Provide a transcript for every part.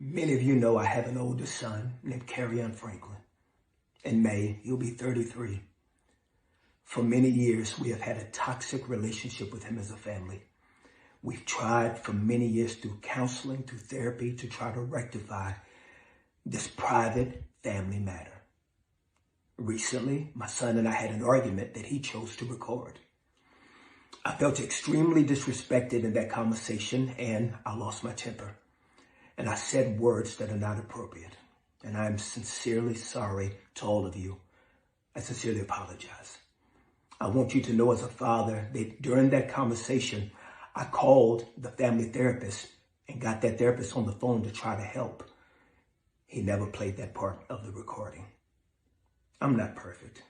Many of you know I have an older son named Kerryon Franklin. In May, he'll be 33. For many years, we have had a toxic relationship with him as a family. We've tried for many years through counseling, through therapy, to try to rectify this private family matter. Recently, my son and I had an argument that he chose to record. I felt extremely disrespected in that conversation, and I lost my temper. And I said words that are not appropriate. And I'm sincerely sorry to all of you. I sincerely apologize. I want you to know as a father that during that conversation, I called the family therapist and got that therapist on the phone to try to help. He never played that part of the recording. I'm not perfect.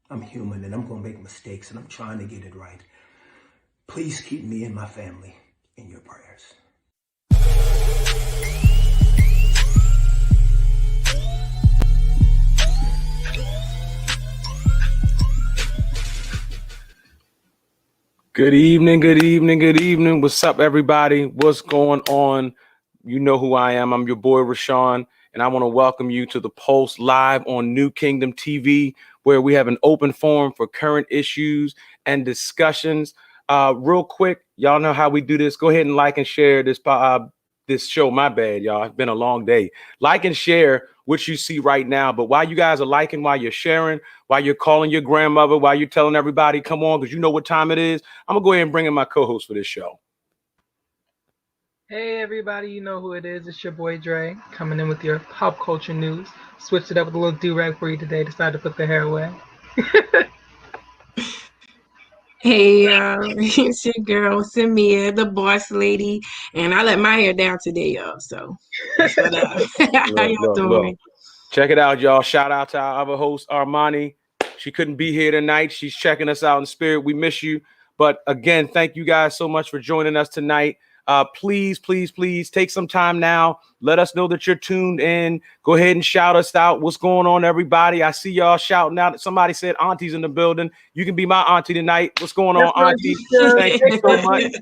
I'm human and I'm going to make mistakes and I'm trying to get it right. Please keep me and my family in your prayers. Good evening, good evening, good evening. What's up, everybody? What's going on? You know who I am. I'm your boy, Rashawn, and I want to welcome you to the Pulse live on New Kingdom TV, where we have an open forum for current issues and discussions. Real quick, y'all know how we do this. Go ahead and like and share this show. My bad, y'all. It's been a long day. Like and share what you see right now. But while you guys are liking, while you're sharing, while you're calling your grandmother, while you're telling everybody, come on, because you know what time it is, I'm going to go ahead and bring in my co-host for this show. Hey, everybody, you know who it is. It's your boy, Dre, coming in with your pop culture news. Switched it up with a little do-rag for you today. Decided to put the hair away. Hey, it's your girl, Samia, the boss lady, and I let my hair down today, y'all. So, that's what up. How y'all doing? Check it out, y'all. Shout out to our other host, Armani. She couldn't be here tonight. She's checking us out in spirit. We miss you. But again, thank you guys so much for joining us tonight. Please take some time now. Let us know that you're tuned in. Go ahead and shout us out. What's going on, everybody? I see y'all shouting out. Somebody said auntie's in the building. You can be my auntie tonight. What's going on, auntie? Thank you so much.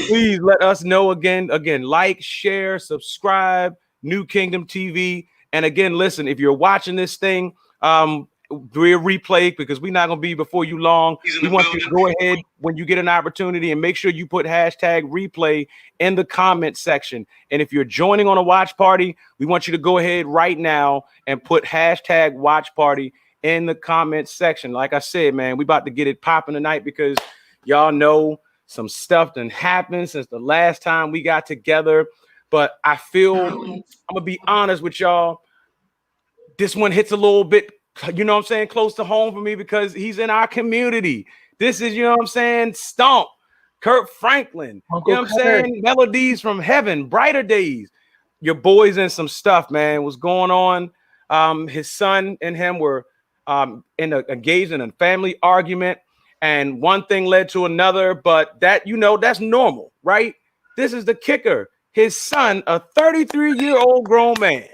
Please let us know again, like, share, subscribe, New Kingdom TV. And again, listen, if you're watching this thing, do a replay because we're not going to be before you long. We want you to go ahead when you get an opportunity and make sure you put hashtag replay in the comment section. And if you're joining on a watch party, we want you to go ahead right now and put hashtag watch party in the comment section. Like I said, man, we about to get it popping tonight because y'all know some stuff done happened since the last time we got together. But I feel, I'm going to be honest with y'all, this one hits a little bit, you know what I'm saying, close to home for me because he's in our community. This is, you know what I'm saying, Stomp, Kirk Franklin, Uncle you know what I'm saying, Melodies from Heaven, Brighter Days. Your boy's in some stuff, man. What's going on? His son and him were engaged in a family argument, and one thing led to another, but that, you know, that's normal, right? This is the kicker. His son, a 33-year-old grown man,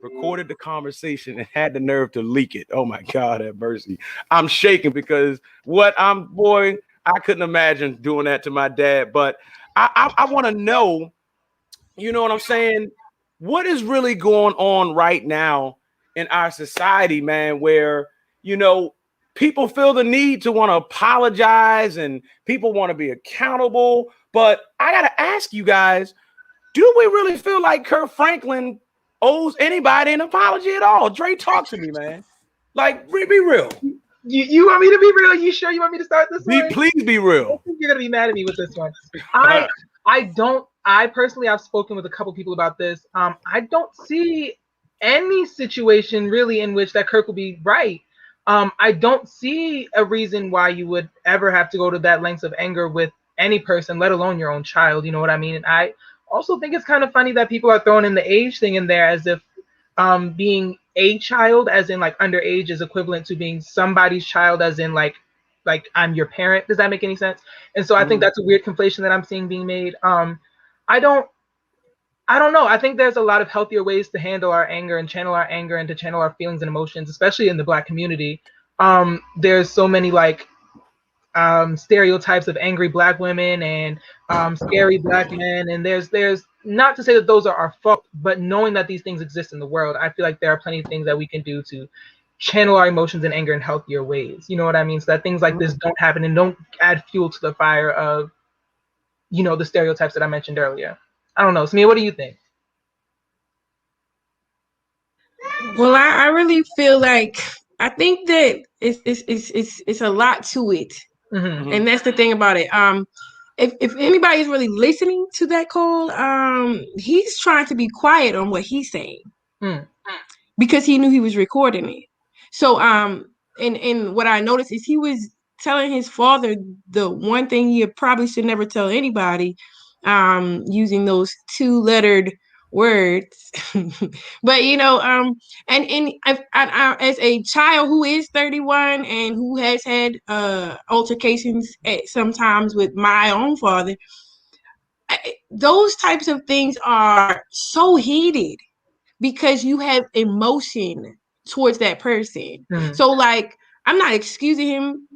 recorded the conversation and had the nerve to leak it. Oh my God, have mercy. I'm shaking because I couldn't imagine doing that to my dad. But I want to know, you know what I'm saying? What is really going on right now in our society, man, where, you know, people feel the need to want to apologize and people want to be accountable. But I got to ask you guys, do we really feel like Kirk Franklin owes anybody an apology at all? Dre, talk to me, man. Like, be real. You want me to be real? You sure you want me to start this one? Please be real. I think you're gonna be mad at me with this one. I personally, I've spoken with a couple people about this. I don't see any situation really in which that Kirk will be right. I don't see a reason why you would ever have to go to that lengths of anger with any person, let alone your own child. You know what I mean? And I also think it's kind of funny that people are throwing in the age thing in there as if being a child, as in like underage, is equivalent to being somebody's child, as in like I'm your parent. Does that make any sense? And so I think that's a weird conflation that I'm seeing being made. I don't know. I think there's a lot of healthier ways to handle our anger and channel our anger and to channel our feelings and emotions, especially in the Black community. There's so many like stereotypes of angry black women and scary black men, and there's not to say that those are our fault, but knowing that these things exist in the world, I feel like there are plenty of things that we can do to channel our emotions and anger in healthier ways. You know what I mean? So that things like this don't happen and don't add fuel to the fire of, you know, the stereotypes that I mentioned earlier. I don't know. Samia, what do you think? Well, I really feel like I think that it's a lot to it, and that's the thing about it. If anybody is really listening to that call, he's trying to be quiet on what he's saying because he knew he was recording it. So and what I noticed is he was telling his father the one thing you probably should never tell anybody, using those 2-lettered words. But you know, and I, as a child who is 31 and who has had altercations at sometimes with my own father, those types of things are so heated because you have emotion towards that person. So like, I'm not excusing him.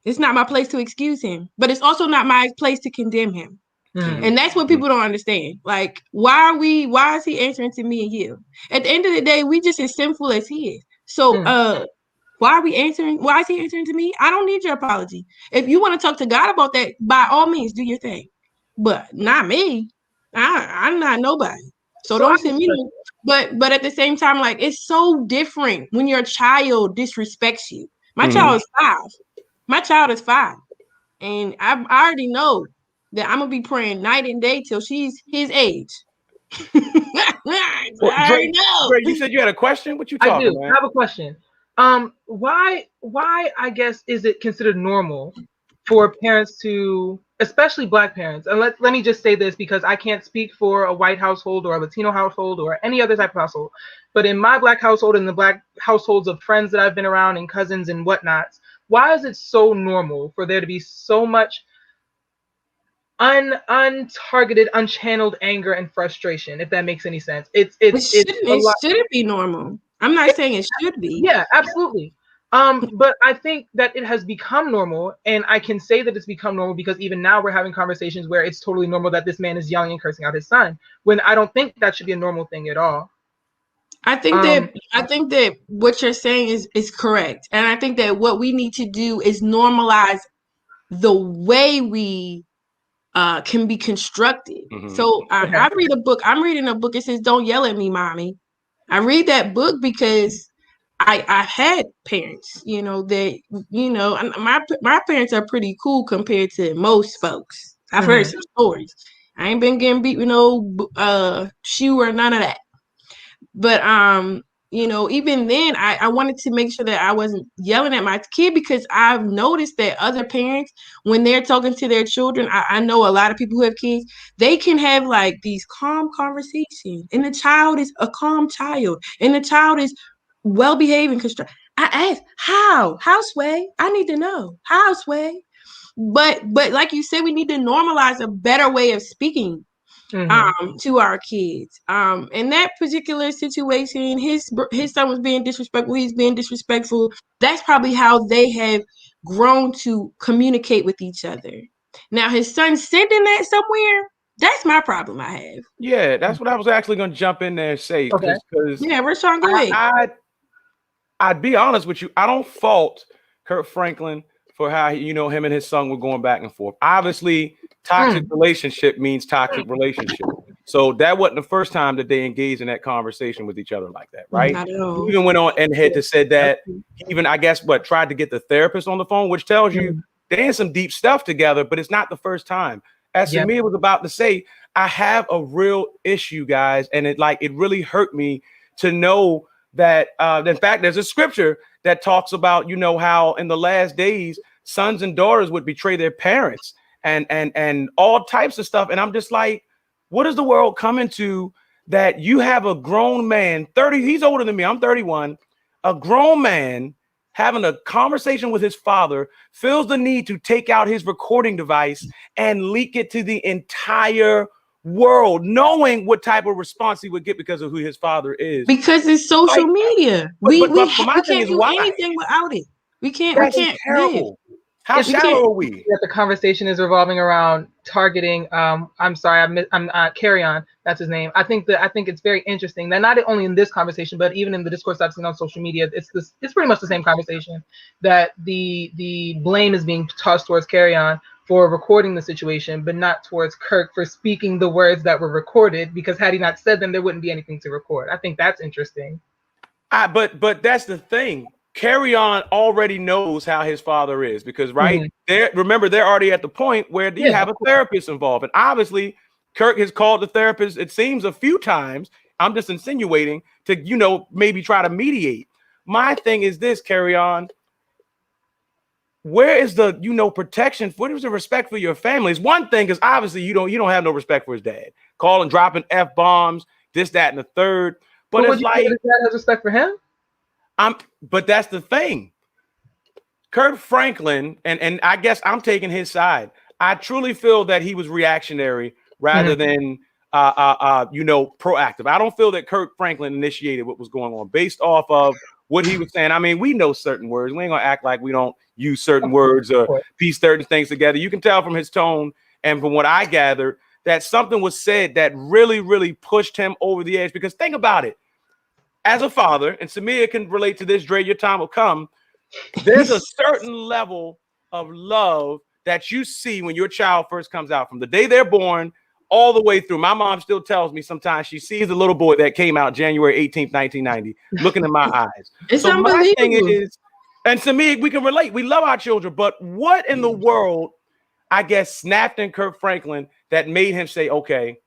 It's not my place to excuse him, but it's also not my place to condemn him. And that's what people don't understand. Like, why is he answering to me and you? At the end of the day, we just as sinful as he is. So why is he answering to me? I don't need your apology. If you want to talk to God about that, by all means, do your thing. But not me. I'm not nobody. So don't send me. But at the same time, like, it's so different when your child disrespects you. My child is 5. My child is 5. And I already know that I'm gonna be praying night and day till she's his age. Well, Dre, you said you had a question? What you talking about? I have a question. Why I guess is it considered normal for parents to, especially black parents, and let me just say this because I can't speak for a white household or a Latino household or any other type of household, but in my black household and the black households of friends that I've been around and cousins and whatnots, why is it so normal for there to be so much untargeted, unchanneled anger and frustration, if that makes any sense? It shouldn't be normal. I'm not saying it should be. Yeah, absolutely. But I think that it has become normal, and I can say that it's become normal because even now we're having conversations where it's totally normal that this man is yelling and cursing out his son, when I don't think that should be a normal thing at all. I think that what you're saying is correct. And I think that what we need to do is normalize the way we can be constructed. So I read a book. I'm reading a book. It says, "Don't yell at me, mommy." I read that book because I've had parents, you know, that, you know, my parents are pretty cool compared to most folks. I've heard some stories. I ain't been getting beat with no shoe or none of that. But you know, even then, I wanted to make sure that I wasn't yelling at my kid, because I've noticed that other parents, when they're talking to their children, I know a lot of people who have kids, they can have like these calm conversations, and the child is a calm child, and the child is well behaved and constructed. I asked, how Sway? I need to know how, Sway. But like you said, we need to normalize a better way of speaking to our kids. In that particular situation, his son was being disrespectful. He's being disrespectful. That's probably how they have grown to communicate with each other. Now, his son sending that somewhere, that's my problem I have. Yeah, that's what I was actually going to jump in there and say. Okay. Yeah, Rashawn, go ahead. I'd be honest with you. I don't fault Kirk Franklin for how, you know, him and his son were going back and forth. Obviously, toxic relationship means toxic relationship. So that wasn't the first time that they engaged in that conversation with each other like that, right? He even went on and had to said that he even, I guess, tried to get the therapist on the phone, which tells you they had some deep stuff together, but it's not the first time. As Samir was about to say, I have a real issue, guys, and it really hurt me to know that, in fact, there's a scripture that talks about, you know, how in the last days, sons and daughters would betray their parents and all types of stuff. And I'm just like, what is the world coming to, that you have a grown man, 30, he's older than me, I'm 31, a grown man having a conversation with his father, feels the need to take out his recording device and leak it to the entire world, knowing what type of response he would get because of who his father is. Because it's social media. We can't do why? anything without it. We can't. That's We can't terrible. live. How shallow are we? That the conversation is revolving around targeting. I'm sorry, I'm Carry On. That's his name. I think it's very interesting that not only in this conversation, but even in the discourse I've seen on social media, it's pretty much the same conversation, that the blame is being tossed towards Carry On for recording the situation, but not towards Kirk for speaking the words that were recorded, because had he not said them, there wouldn't be anything to record. I think that's interesting. But that's the thing. Carry On already knows how his father is, because remember, they're already at the point where you have a therapist involved, and obviously Kirk has called the therapist, it seems, a few times. I'm just insinuating to maybe try to mediate. My thing is this, Carry On. Where is the protection? What is the respect for your family? It's one thing, because obviously you don't have no respect for his dad, calling, dropping F-bombs, this, that, and the third. But it's like, his dad has respect for him. But that's the thing. Kirk Franklin, and I guess I'm taking his side. I truly feel that he was reactionary rather than proactive. I don't feel that Kirk Franklin initiated what was going on based off of what he was saying. I mean, we know certain words. We ain't gonna act like we don't use certain words or piece certain things together. You can tell from his tone and from what I gathered that something was said that really, really pushed him over the edge. Because think about it. As a father, and Samia can relate to this, Dre, your time will come. There's a certain level of love that you see when your child first comes out, from the day they're born all the way through. My mom still tells me sometimes she sees the little boy that came out January 18th, 1990, looking in my eyes. It's so unbelievable. My thing is, and Samia, we can relate. We love our children, but what in the world, I guess, snapped in Kirk Franklin that made him say, okay,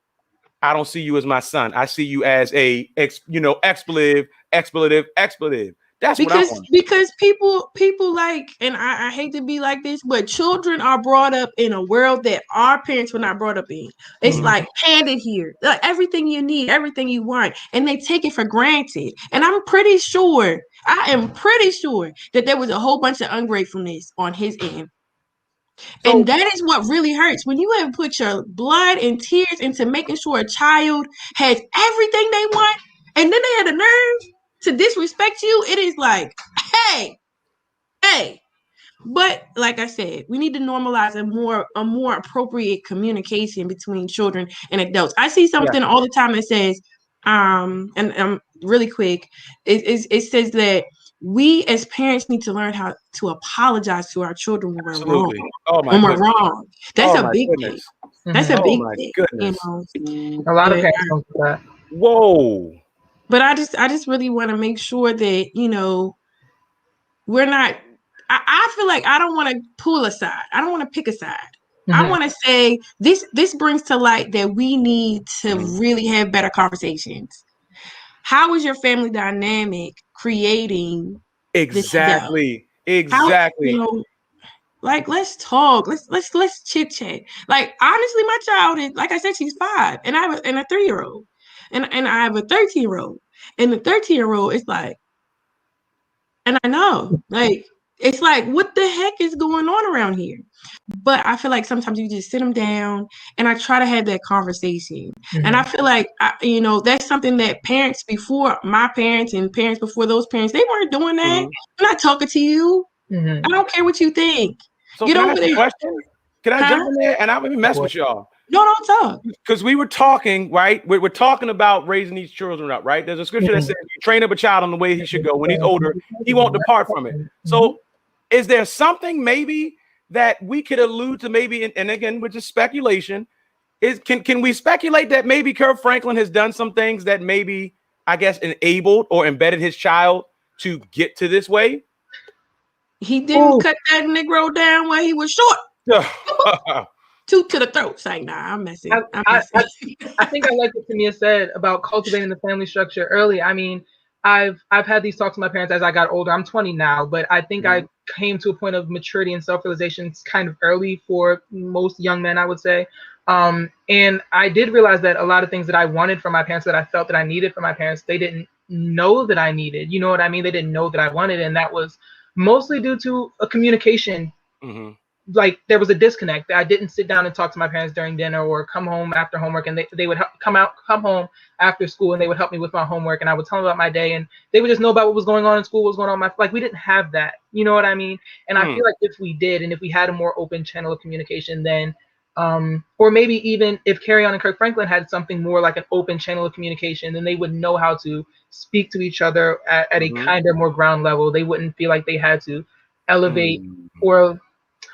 I don't see you as my son. I see you as a expletive. That's because people like, and I hate to be like this, but children are brought up in a world that our parents were not brought up in. It's like handed here, like everything you need, everything you want, and they take it for granted. And I am pretty sure that there was a whole bunch of ungratefulness on his end. And that is what really hurts, when you have put your blood and tears into making sure a child has everything they want, and then they had the nerve to disrespect you. It is like, hey. But like I said, we need to normalize a more appropriate communication between children and adults. I see something all the time that says, and really quick, it says that we as parents need to learn how to apologize to our children when we're wrong. When we're wrong. That's a big thing. That's a big thing. A lot of parents don't do that. Whoa. But I just really want to make sure that, we're not, I feel like I don't want to pull a side. I don't want to pick a side. I want to say this brings to light that we need to really have better conversations. How is your family dynamic creating exactly? How, like, let's talk. Let's chit chat. Like, honestly, my child is, like I said, she's 5, and I have a 3-year-old, and I have a 13-year-old, and the 13-year-old is like, and I know, like, it's like, what the heck is going on around here? But I feel like sometimes you just sit them down, and I try to have that conversation. And I feel like, that's something that parents before my parents and parents before those parents, they weren't doing that. I'm not talking to you. I don't care what you think. So can I ask a question? Can I jump in there? And I'm going to mess with y'all. No, don't talk. Because we were talking, right? We're talking about raising these children up, right? There's a scripture that says, you train up a child on the way he should go. When he's older, he won't depart from it. So is there something maybe that we could allude to, maybe, and again, with just speculation, can we speculate that maybe Kirk Franklin has done some things that maybe, I guess, enabled or embedded his child to get to this way? He didn't cut that Negro down when he was short. 2 to the throat. Saying, nah, I'm messing. I think I like what Tamia said about cultivating the family structure early. I mean, I've had these talks with my parents as I got older. I'm 20 now, but I think I came to a point of maturity and self-realization kind of early for most young men, I would say. And I did realize that a lot of things that I wanted from my parents, that I felt that I needed from my parents, they didn't know that I needed. You know what I mean? They didn't know that I wanted, and that was mostly due to a communication like there was a disconnect. I didn't sit down and talk to my parents during dinner or come home after homework, and they would come home after school and they would help me with my homework, and I would tell them about my day, and they would just know about what was going on in school, what was going on in my, like we didn't have that, you know what I mean? And I feel like if we did, and if we had a more open channel of communication, then or maybe even if Carry On and Kirk Franklin had something more like an open channel of communication, then they would know how to speak to each other at a kind of more ground level. They wouldn't feel like they had to elevate or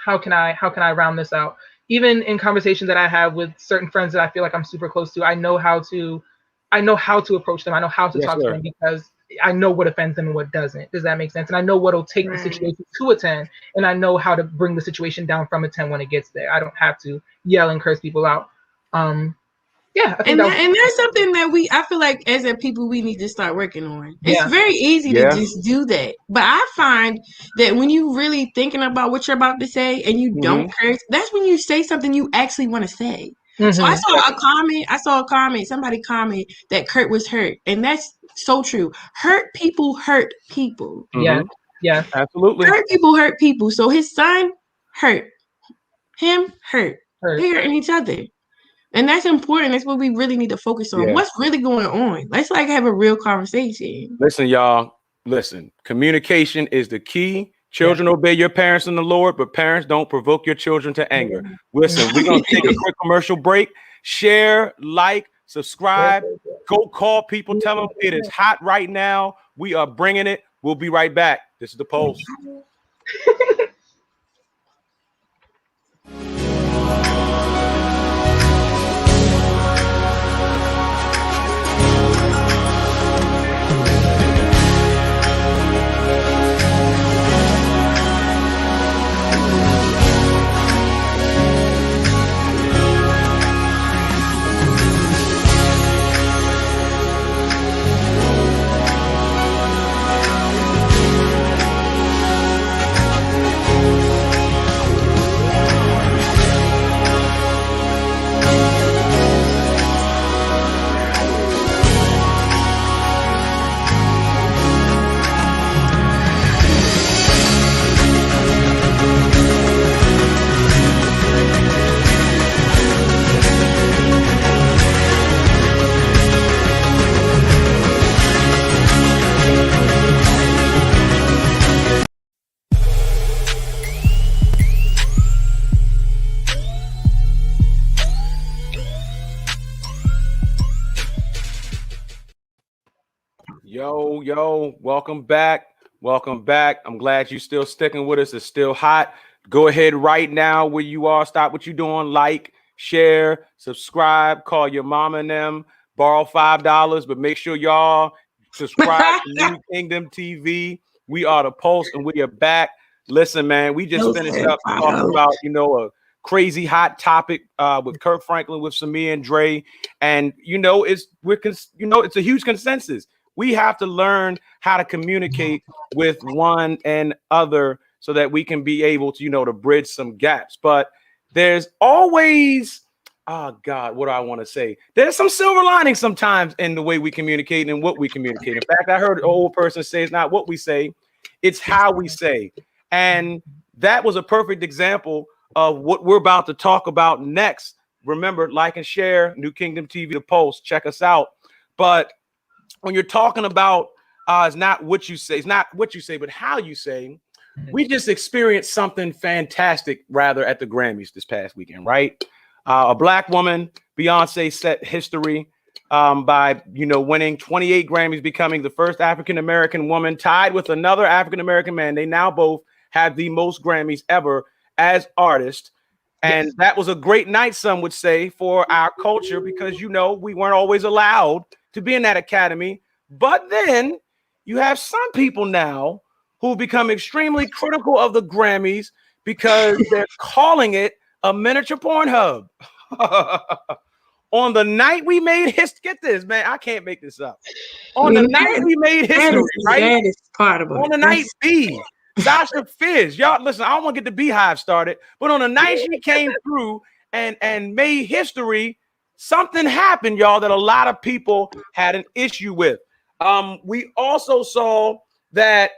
how can I round this out? Even in conversations that I have with certain friends that I feel like I'm super close to, I know how to approach them. I know how to talk to them because I know what offends them and what doesn't. Does that make sense? And I know what'll take the situation to a 10, and I know how to bring the situation down from a 10 when it gets there. I don't have to yell and curse people out. Yeah, I think and that's something that I feel like as a people we need to start working on. It's very easy to just do that, but I find that when you really thinking about what you're about to say and you don't curse, that's when you say something you actually want to say. So I saw a comment, somebody comment that Kurt was hurt, and that's so true. Hurt people hurt people. Yeah, absolutely. Hurt people. So his son hurt him, hurt. They're hurting each other. And that's important. That's what we really need to focus on. What's really going on? Let's like have a real conversation. Listen, y'all. Listen, communication is the key. Children obey your parents in the Lord, but parents don't provoke your children to anger. Listen, we're going to take a quick commercial break. Share, like, subscribe, go call people. Tell them it is hot right now. We are bringing it. We'll be right back. This is The Pulse. Yo, welcome back. I'm glad you're still sticking with us. It's still hot. Go ahead right now where you are. Stop what you're doing. Like, share, subscribe, call your mama and them, borrow $5, but make sure y'all subscribe to New Kingdom TV. We are The Pulse and we are back. Listen, man, we just finished up talking about, a crazy hot topic with Kirk Franklin, with Samir and Dre. And, it's a huge consensus. We have to learn how to communicate with one another so that we can be able to, to bridge some gaps. But there's always, what do I want to say? There's some silver lining sometimes in the way we communicate and what we communicate. In fact, I heard an old person say it's not what we say, it's how we say. And that was a perfect example of what we're about to talk about next. Remember, like and share, New Kingdom TV, The Pulse. Check us out. But when you're talking about it's not what you say, but how you say. We just experienced something fantastic, rather, at the Grammys this past weekend, right? A Black woman, Beyonce, set history by winning 28 Grammys, becoming the first African-American woman, tied with another African-American man. They now both have the most Grammys ever as artists. And that was a great night, some would say, for our culture, because we weren't always allowed to be in that academy. But then you have some people now who become extremely critical of the Grammys because they're calling it a miniature Pornhub. On the night we made history, get this, man, I can't make this up. On the night we made history, right? That is part of it. On the night B, Sasha Fizz, y'all listen, I don't want to get the Beehive started, but on the night she came through and made history, something happened, y'all, that a lot of people had an issue with. We also saw that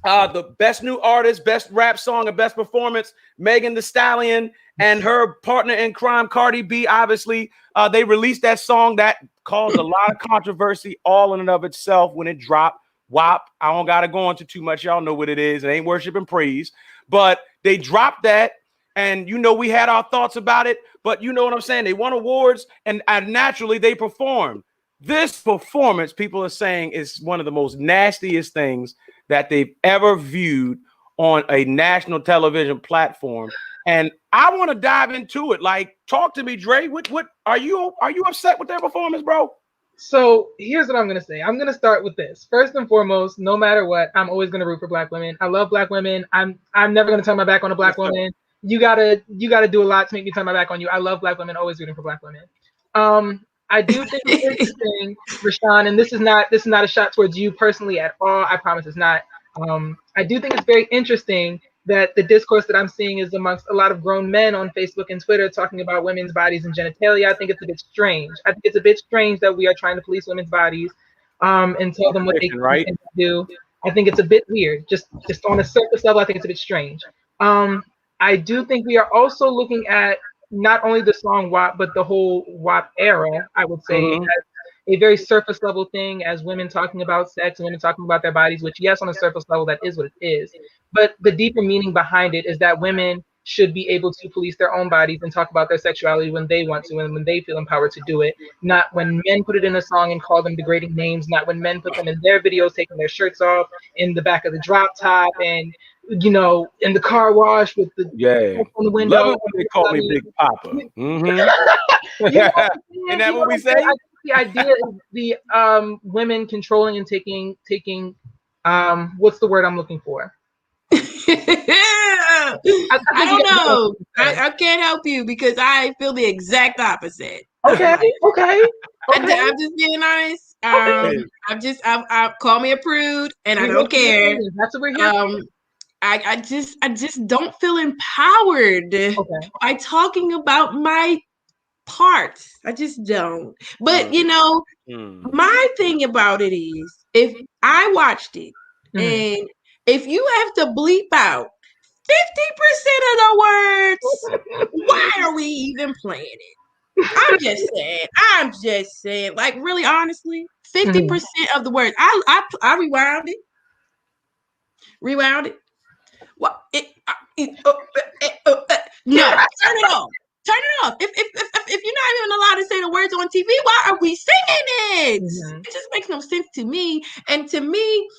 the best new artist, best rap song, and best performance, Megan Thee Stallion and her partner in crime, Cardi B. Obviously, they released that song that caused a lot of controversy all in and of itself when it dropped. WAP. I don't got to go into too much. Y'all know what it is. It ain't worship and praise. But they dropped that. And, we had our thoughts about it. But you know what I'm saying? They won awards and naturally they performed. This performance, people are saying, is one of the most nastiest things that they've ever viewed on a national television platform. And I want to dive into it. Like, talk to me, Dre. What are you upset with their performance, bro? So here's what I'm going to say. I'm going to start with this. First and foremost, no matter what, I'm always going to root for Black women. I love Black women. I'm never going to turn my back on a Black woman. You gotta do a lot to make me turn my back on you. I love Black women, always rooting for Black women. I do think it's interesting, Rashawn, and this is not a shot towards you personally at all. I promise it's not. I do think it's very interesting that the discourse that I'm seeing is amongst a lot of grown men on Facebook and Twitter talking about women's bodies and genitalia. I think it's a bit strange. I think it's a bit strange that we are trying to police women's bodies and tell them what they can do. I think it's a bit weird. Just on a surface level, I think it's a bit strange. I do think we are also looking at not only the song WAP, but the whole WAP era, I would say, as a very surface level thing, as women talking about sex and women talking about their bodies, which, yes, on a surface level, that is what it is. But the deeper meaning behind it is that women should be able to police their own bodies and talk about their sexuality when they want to and when they feel empowered to do it, not when men put it in a song and call them degrading names, not when men put them in their videos taking their shirts off in the back of the drop top and in the car wash with the on the window. Love it when they call me Big Papa. Isn't that what we say? The idea is the women controlling and taking what's the word I'm looking for? I don't know. I can't help you because I feel the exact opposite. Okay. I'm just being honest. I call me a prude, and I don't care. That's what we're here. I just don't feel empowered by talking about my parts. I just don't. But my thing about it is, if I watched it and if you have to bleep out 50% of the words, why are we even playing it? I'm just saying, like, really honestly, 50% of the words. I rewound it. What? No, turn it off. If you're not even allowed to say the words on TV, why are we singing it? It just makes no sense to me. And to me,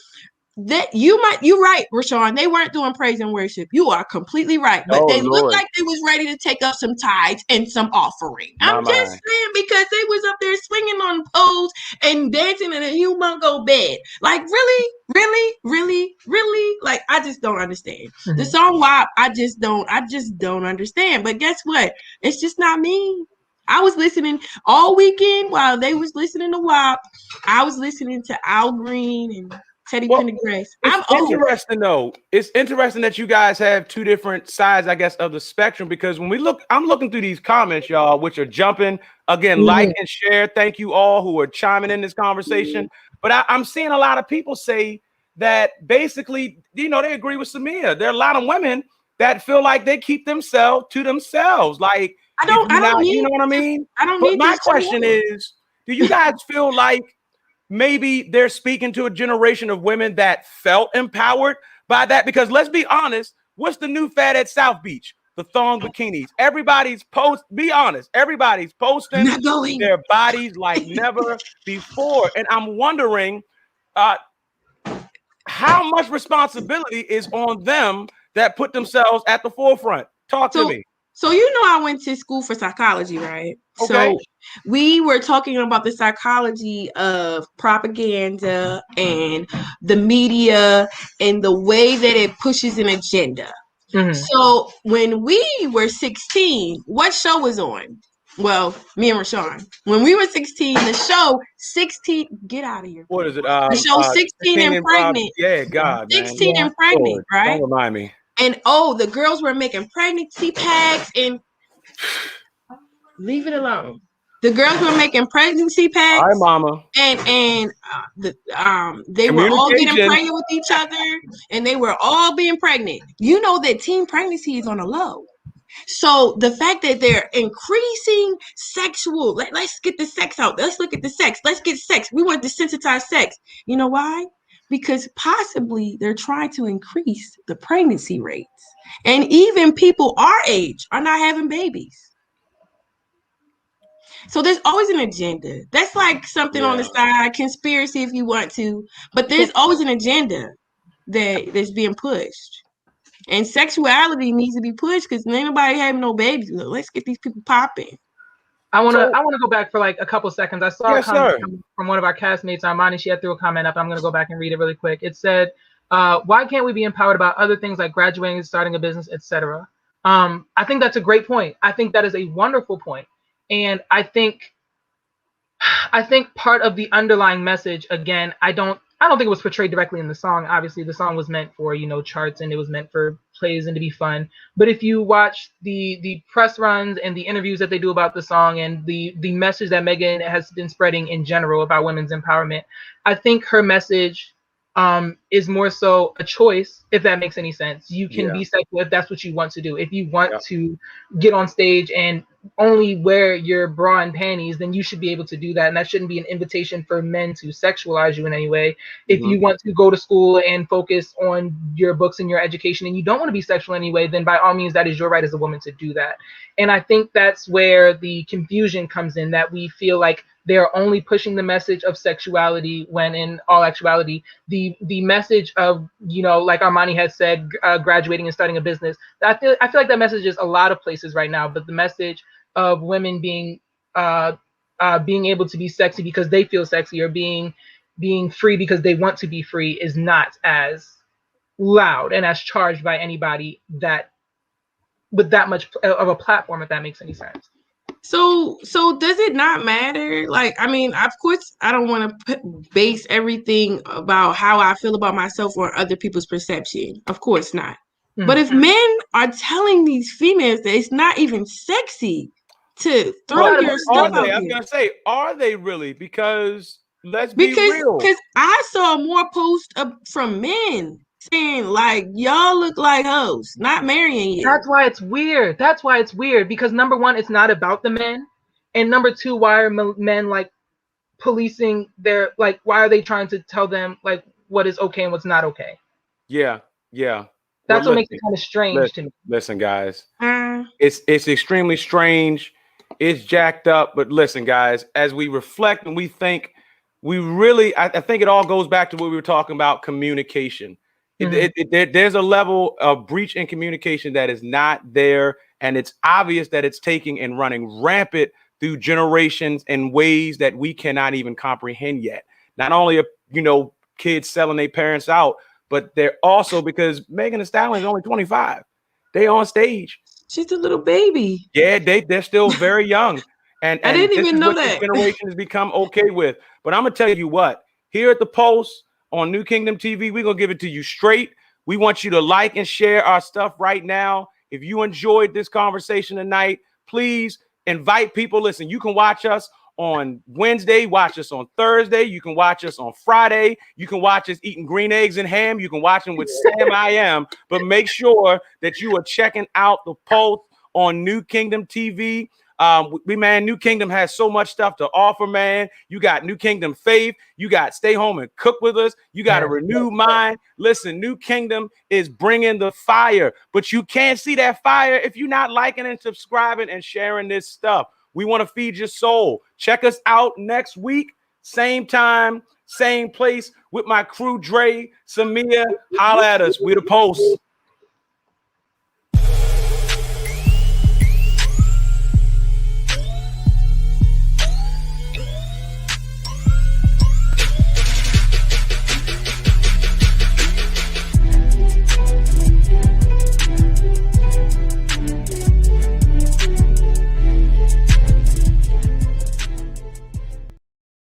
that you're right, Rashawn. They weren't doing praise and worship. You are completely right. But they looked like they was ready to take up some tithes and some offering. I'm just saying, because they was up there swinging on poles and dancing in a humongo bed. Like, really? Like, I just don't understand. The song WAP, I just don't understand. But guess what? It's just not me. I was listening all weekend while they was listening to WAP. I was listening to Al Green and Teddy Pendergrass. It's interesting though. It's interesting that you guys have two different sides, I guess, of the spectrum, because when I'm looking through these comments, y'all, which are jumping again, like and share. Thank you all who are chiming in this conversation. But I'm seeing a lot of people say that basically, they agree with Samia. There are a lot of women that feel like they keep themselves to themselves. Like, I don't need, you know what I mean? I don't but need. My question is, do you guys feel like maybe they're speaking to a generation of women that felt empowered by that? Because let's be honest, what's the new fad at South Beach? The thong bikinis. Everybody's posting their bodies like never before. And I'm wondering how much responsibility is on them that put themselves at the forefront. Talk to me. So I went to school for psychology, right? Okay. So we were talking about the psychology of propaganda and the media and the way that it pushes an agenda. So when we were 16, what show was on? Well, me and Rashawn. When we were 16, the show 16. Get out of here. What is it? The show 16 and Pregnant. Yeah, God. 16 and Pregnant, right? Don't remind me. And the girls were making pregnancy packs and leave it alone. The girls were making pregnancy packs. All right, mama. And they were all getting pregnant with each other, and they were all being pregnant. You know that teen pregnancy is on a low. So the fact that they're increasing sexual, let's get the sex out. Let's look at the sex. Let's get sex. We want to desensitize sex. You know why? Because possibly they're trying to increase the pregnancy rates. And even people our age are not having babies. So there's always an agenda. That's like something on the side, conspiracy if you want to. But there's always an agenda that's being pushed. And sexuality needs to be pushed because ain't nobody having no babies. Let's get these people popping. I wanna go back for like a couple seconds. I saw a comment from one of our castmates, Armani. She had threw a comment up. I'm gonna go back and read it really quick. It said, "Why can't we be empowered about other things like graduating, starting a business, etc.?" I think that's a great point. I think that is a wonderful point, and I think part of the underlying message, again, I don't think it was portrayed directly in the song. Obviously, the song was meant for, charts, and it was meant for plays and to be fun. But if you watch the press runs and the interviews that they do about the song and the message that Megan has been spreading in general about women's empowerment, I think her message is more so a choice, if that makes any sense. You can be sexual if that's what you want to do. If you want to get on stage and only wear your bra and panties, then you should be able to do that. And that shouldn't be an invitation for men to sexualize you in any way. If you want to go to school and focus on your books and your education and you don't want to be sexual anyway, then by all means, that is your right as a woman to do that. And I think that's where the confusion comes in, that we feel like they're only pushing the message of sexuality when in all actuality, the message of, like Armani has said, graduating and starting a business, I feel like that message is a lot of places right now, but the message of women being able to be sexy because they feel sexy, or being free because they want to be free, is not as loud and as charged by anybody that with that much of a platform, if that makes any sense. So does it not matter? Like, I mean, of course, I don't want to base everything about how I feel about myself on other people's perception. Of course not. Mm-hmm. But if men are telling these females that it's not even sexy to throw your stuff out there. I'm going to say, are they really? Because let's be real. Because I saw more posts from men saying, like, y'all look like hoes, not marrying you. That's why it's weird. Because number one, it's not about the men, and number two, why are men like policing their, like, why are they trying to tell them like what is okay and what's not okay? Yeah. That's what makes it kind of strange to me. Listen, guys, it's extremely strange. It's jacked up. But listen, guys, as we reflect and we think, I think it all goes back to what we were talking about: communication. There's a level of breach in communication that is not there, and it's obvious that it's taking and running rampant through generations in ways that we cannot even comprehend yet. Not only are kids selling their parents out, but they're also, because Megan Thee Stallion is only 25, they on stage. She's a little baby. Yeah, they're still very young, and I didn't even know that this generation has become okay with. But I'm gonna tell you what, here at the Post on New Kingdom TV, we're going to give it to you straight. We want you to like and share our stuff right now. If you enjoyed this conversation tonight, please invite people. Listen, you can watch us on Wednesday, watch us on Thursday. You can watch us on Friday. You can watch us eating green eggs and ham. You can watch them with Sam I Am. But make sure that you are checking out the Post on New Kingdom TV. New Kingdom has so much stuff to offer, man. You got New Kingdom Faith. You got Stay Home and Cook with Us. You got a renewed mind. Listen, New Kingdom is bringing the fire, but you can't see that fire if you're not liking and subscribing and sharing this stuff. We want to feed your soul. Check us out next week, same time, same place, with my crew, Dre, Samia. Holla at us. We the Post.